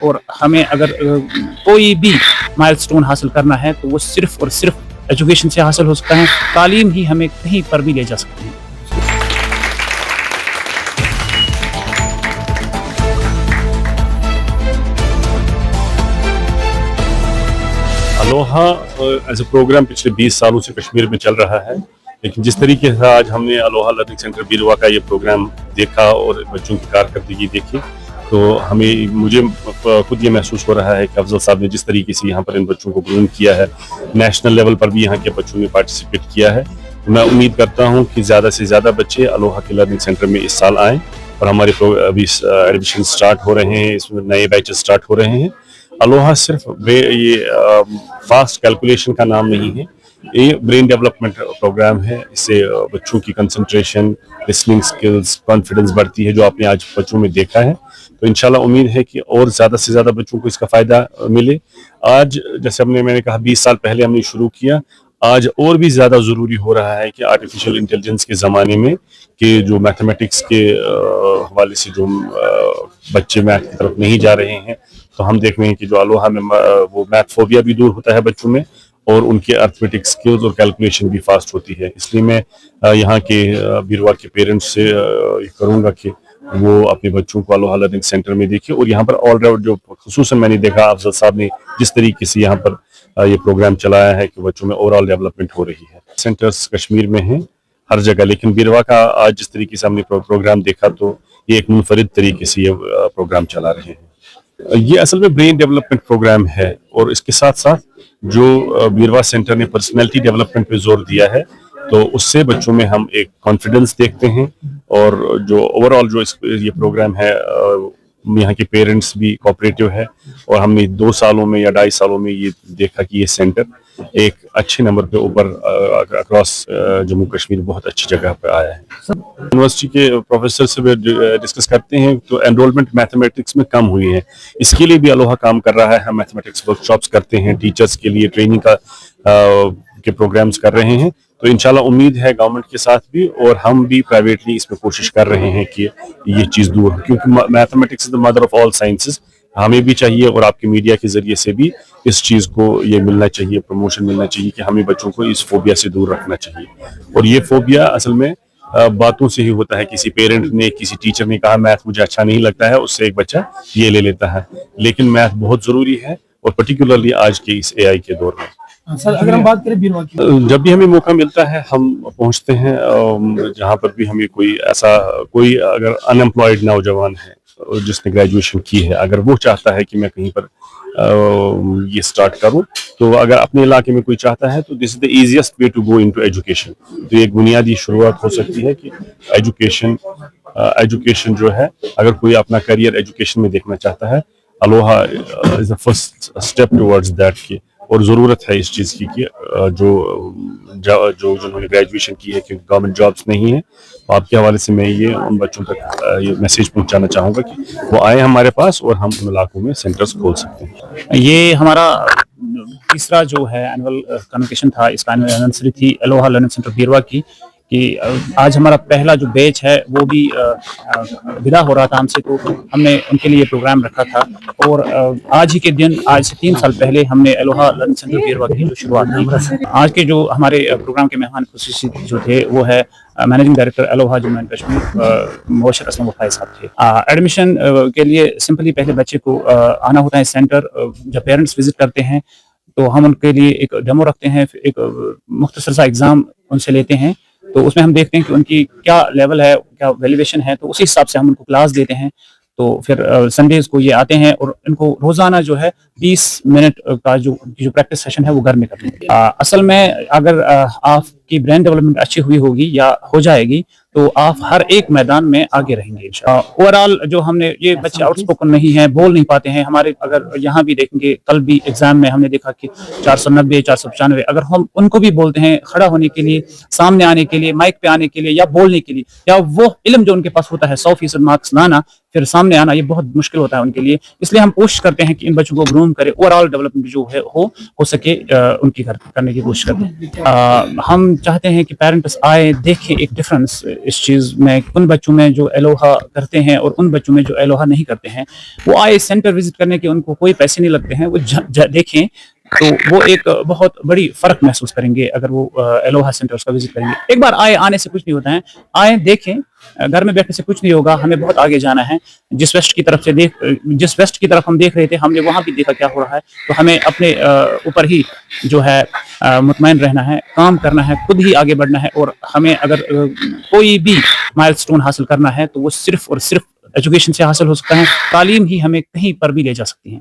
اور ہمیں اگر کوئی بھی مائلسٹون حاصل کرنا ہے تو وہ صرف اور صرف ایجوکیشن سے حاصل ہو سکتا ہے. تعلیم ہی ہمیں کہیں پر بھی لے جا سکتی ہے. الوہا ایز اے پروگرام پچھلے 20 سالوں سے کشمیر میں چل رہا ہے، لیکن جس طریقے سے آج ہم نے الوہا لرننگ سینٹر بیروا کا یہ پروگرام دیکھا اور بچوں کی کارکردگی دیکھی تو مجھے خود یہ محسوس ہو رہا ہے کہ افضل صاحب نے جس طریقے سے یہاں پر ان بچوں کو گروم کیا ہے، نیشنل لیول پر بھی یہاں کے بچوں نے پارٹیسپیٹ کیا ہے. میں امید کرتا ہوں کہ زیادہ سے زیادہ بچے الوہا کے لرننگ سینٹر میں اس سال آئیں اور ہمارے ابھی ایڈمیشن سٹارٹ ہو رہے ہیں، اس میں نئے بیچز سٹارٹ ہو رہے ہیں. الوہا صرف یہ فاسٹ کیلکولیشن کا نام نہیں ہے، یہ برین ڈیولپمنٹ پروگرام ہے. اس سے بچوں کی کنسنٹریشن، لسننگ سکلز، کانفیڈنس بڑھتی ہے، جو آپ نے آج بچوں میں دیکھا ہے. تو انشاءاللہ امید ہے کہ اور زیادہ سے زیادہ بچوں کو اس کا فائدہ ملے. آج جیسے میں نے کہا 20 سال پہلے ہم نے شروع کیا، آج اور بھی زیادہ ضروری ہو رہا ہے کہ آرٹیفیشل انٹیلیجنس کے زمانے میں کہ جو میتھمیٹکس کے حوالے سے جو بچے میتھ کی طرف نہیں جا رہے ہیں، تو ہم دیکھ رہے ہیں کہ جو الوہا میں وہ میتھ فوبیا بھی دور ہوتا ہے بچوں میں اور ان کے ارتھمیٹک سکلز اور کیلکولیشن بھی فاسٹ ہوتی ہے. اس لیے میں یہاں کے بیروا کے پیرنٹس سے یہ کروں گا کہ وہ اپنے بچوں کو الوہا لرننگ سینٹر میں دیکھیں. اور یہاں پر آل جو خصوصاً میں نے دیکھا افضل صاحب نے جس طریقے سے یہاں پر یہ پروگرام چلایا ہے کہ بچوں میں اوور آل ڈیولپمنٹ ہو رہی ہے. سینٹرز کشمیر میں ہیں ہر جگہ، لیکن بیروا کا آج جس طریقے سے ہم نے پروگرام دیکھا تو یہ ایک منفرد طریقے سے یہ پروگرام چلا رہے ہیں. یہ اصل میں برین ڈیولپمنٹ پروگرام ہے اور اس کے ساتھ ساتھ جو بیروا سینٹر نے پرسنالٹی ڈیولپمنٹ پہ زور دیا ہے تو اس سے بچوں میں ہم ایک کانفیڈنس دیکھتے ہیں. اور جو اوور آل جو یہ پروگرام ہے، یہاں کے پیرنٹس بھی کوآپریٹو ہے اور ہم نے 2 سالوں میں یا 2.5 سالوں میں یہ دیکھا کہ یہ سینٹر ایک اچھے نمبر پہ اوپر اکراس جموں کشمیر بہت اچھی جگہ پہ آیا ہے. یونیورسٹی کے پروفیسر سے بھی ڈسکس کرتے ہیں تو انرولمنٹ میتھمیٹکس میں کم ہوئی ہے، اس کے لیے بھی الوہا کام کر رہا ہے. ہم میتھمیٹکس ورک شاپس کرتے ہیں، ٹیچرز کے لیے ٹریننگ کے پروگرامز کر رہے ہیں. تو انشاءاللہ امید ہے گورنمنٹ کے ساتھ بھی اور ہم بھی پرائیویٹلی اس میں کوشش کر رہے ہیں کہ یہ چیز دور ہو، کیونکہ mathematics is the mother of all sciences. ہمیں بھی چاہیے اور آپ کے میڈیا کے ذریعے سے بھی اس چیز کو یہ ملنا چاہیے، پروموشن ملنا چاہیے کہ ہمیں بچوں کو اس فوبیا سے دور رکھنا چاہیے. اور یہ فوبیا اصل میں باتوں سے ہی ہوتا ہے. کسی پیرنٹ نے، کسی ٹیچر نے کہا میتھ مجھے اچھا نہیں لگتا ہے، اس سے ایک بچہ یہ لے لیتا ہے. لیکن میتھ بہت ضروری ہے اور پرٹیکولرلی آج کے اس AI کے دور میں. سر اگر ہم بات کریں بیروا کی، جب بھی ہمیں موقع ملتا ہے ہم پہنچتے ہیں جہاں پر بھی ہمیں کوئی اگر ان امپلائڈ نوجوان ہے جس نے گریجویشن کی ہے، اگر وہ چاہتا ہے کہ میں کہیں پر یہ سٹارٹ کروں، تو اگر اپنے علاقے میں کوئی چاہتا ہے تو this is the easiest way to go into education. تو ایک بنیادی شروعات ہو سکتی ہے کہ ایجوکیشن جو ہے، اگر کوئی اپنا کریئر ایجوکیشن میں دیکھنا چاہتا ہے، Aloha is the first step towards that. کی اور ضرورت ہے اس چیز کی کہ جنہوں نے گریجویشن کی ہے کہ گورنمنٹ جابس نہیں ہیں، تو آپ کے حوالے سے میں یہ ان بچوں تک یہ میسیج پہنچانا چاہوں گا کہ وہ آئیں ہمارے پاس اور ہم ان علاقوں میں سینٹرز کھول سکتے ہیں. یہ ہمارا تیسرا جو ہے اینول کنوکیشن تھا، اس کا اینیورسری تھی الوہا لرننگ سینٹر بیروا کی، کہ آج ہمارا پہلا جو بیچ ہے وہ بھی ودا ہو رہا تھا ہم سے، تو ہم نے ان کے لیے پروگرام رکھا تھا. اور آج ہی کے دن، آج سے 3 سال پہلے ہم نے الوہا لرننگ سینٹر بیروا کی جو شروعات کی. آج کے جو ہمارے پروگرام کے مہمان خصوصی جو تھے وہ ہے managing director Aloha Jammu and Kashmir Mubashir Aslam Wafai sahib تھے. ایڈمیشن کے لیے سمپلی پہلے بچے کو آنا ہوتا ہے سینٹر. جب پیرنٹس وزٹ کرتے ہیں تو ہم ان کے لیے ایک ڈیمو رکھتے ہیں، ایک مختصر سا ایگزام ان سے لیتے ہیں. تو اس میں ہم دیکھتے ہیں کہ ان کی کیا لیول ہے، کیا ویلیویشن ہے، تو اسی حساب سے ہم ان کو کلاس دیتے ہیں. تو پھر سنڈیز کو یہ آتے ہیں اور ان کو روزانہ جو ہے 20 منٹ کا جو پریکٹس سیشن ہے وہ گھر میں کرتے ہیں. اصل میں اگر آپ کی برین ڈیولپمنٹ اچھی ہوئی ہوگی یا ہو جائے گی تو آپ ہر ایک میدان میں آگے رہیں گے. اوور آل جو ہم نے، یہ بچے آؤٹ اسپوکن نہیں ہیں، بول نہیں پاتے ہیں. ہمارے اگر یہاں بھی دیکھیں گے، کل بھی ایگزام میں ہم نے دیکھا کہ 490 495، اگر ہم ان کو بھی بولتے ہیں کھڑا ہونے کے لیے، سامنے آنے کے لیے، مائک پہ آنے کے لیے یا بولنے کے لیے، یا وہ علم جو ان کے پاس ہوتا ہے 100% مارکس لانا، پھر سامنے آنا یہ بہت مشکل ہوتا ہے ان کے لیے. اس لیے ہم کوشش کرتے ہیں کہ ان بچوں کو گروم کرے, اوور آل ڈیولپمنٹ جو ہے ہو سکے ان کی کرنے کی کوشش کرتے ہیں. ہم چاہتے ہیں کہ پیرنٹس آئے, دیکھیں ایک ڈفرینس اس چیز میں, ان بچوں میں جو الوہا کرتے ہیں اور ان بچوں میں جو الوہا نہیں کرتے ہیں. وہ آئے سینٹر وزٹ کرنے کے, ان کو کوئی پیسے نہیں لگتے ہیں, وہ دیکھیں تو وہ ایک بہت بڑی فرق محسوس کریں گے اگر وہ الوہا سینٹرز کا وزٹ کریں گے. ایک بار آنے سے کچھ نہیں ہوتا ہے, آئیں دیکھیں, گھر میں بیٹھنے سے کچھ نہیں ہوگا. ہمیں بہت آگے جانا ہے. جس ویسٹ کی طرف ہم دیکھ رہے تھے, ہم نے وہاں بھی دیکھا کیا ہو رہا ہے. تو ہمیں اپنے اوپر ہی جو ہے مطمئن رہنا ہے, کام کرنا ہے, خود ہی آگے بڑھنا ہے. اور ہمیں اگر کوئی بھی مائل سٹون حاصل کرنا ہے تو وہ صرف اور صرف ایجوکیشن سے حاصل ہو سکتا ہے. تعلیم ہی ہمیں کہیں پر بھی لے جا سکتی ہے.